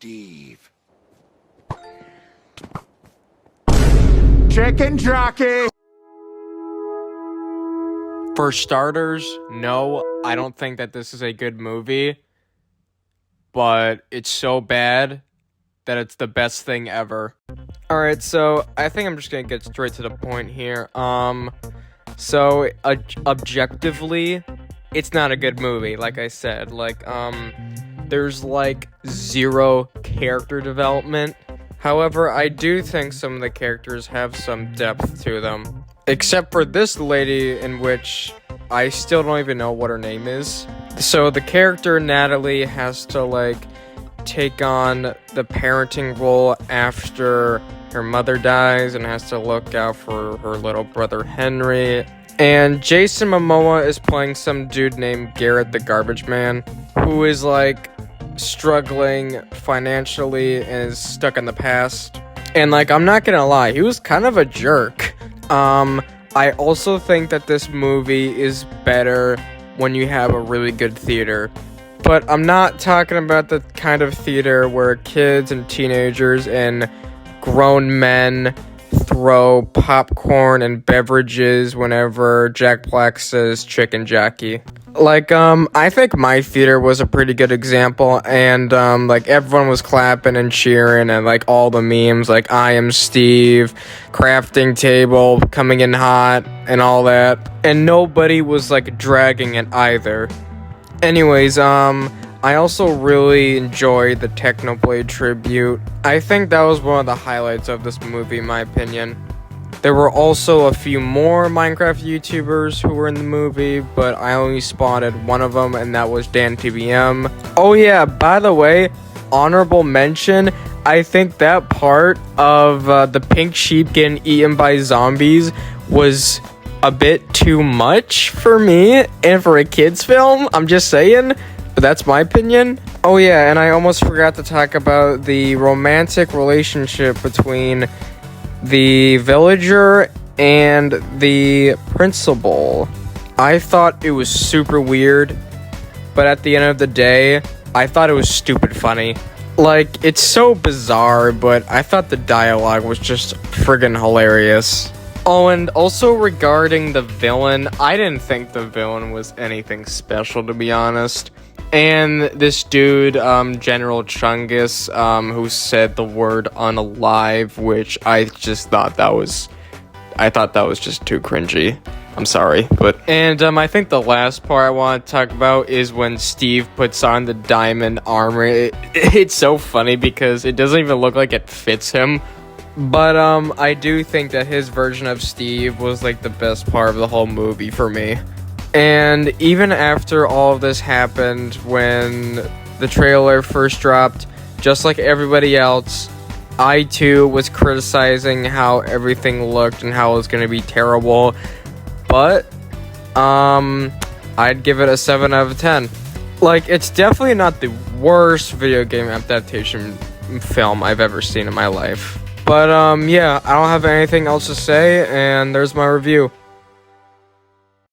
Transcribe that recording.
Steve. Chicken jockey! For starters, no, I don't think that this is a good movie, but it's so bad that it's the best thing ever. Alright, so I think I'm just gonna get straight to the point here. Objectively, it's not a good movie, like I said. There's zero character development. However, I do think some of the characters have some depth to them. Except for this lady, in which I still don't even know what her name is. So the character Natalie has to take on the parenting role after her mother dies and has to look out for her little brother Henry. And Jason Momoa is playing some dude named Garrett the Garbage Man, who is struggling financially and is stuck in the past. And I'm not gonna lie, he was kind of a jerk. I also think that this movie is better when you have a really good theater. But I'm not talking about the kind of theater where kids and teenagers and grown men throw popcorn and beverages whenever Jack Black says chicken jockey. I think my theater was a pretty good example, and everyone was clapping and cheering, and all the memes I am Steve, crafting table, coming in hot, and all that, and nobody was dragging it either. Anyways, I also really enjoyed the Technoblade tribute. I think that was one of the highlights of this movie, in my opinion. There were also a few more Minecraft YouTubers who were in the movie, but I only spotted one of them, and that was DanTBM. Oh yeah, by the way, honorable mention, I think that part of the pink sheep getting eaten by zombies was a bit too much for me, and for a kid's film, I'm just saying, but that's my opinion. Oh yeah, and I almost forgot to talk about the romantic relationship between the villager and the principal. I thought it was super weird, but at the end of the day, I thought it was stupid funny. It's so bizarre, but I thought the dialogue was just friggin' hilarious. Oh, and also regarding the villain, I didn't think the villain was anything special, to be honest. And this dude, General Chungus, who said the word unalive, which I thought that was just too cringy. I'm sorry, and I think the last part I want to talk about is when Steve puts on the diamond armor. It's so funny because it doesn't even look like it fits him. But, I do think that his version of Steve was, the best part of the whole movie for me. And even after all of this happened, when the trailer first dropped, just like everybody else, I too was criticizing how everything looked and how it was going to be terrible. But, I'd give it a 7 out of 10. It's definitely not the worst video game adaptation film I've ever seen in my life. But, yeah, I don't have anything else to say, and there's my review.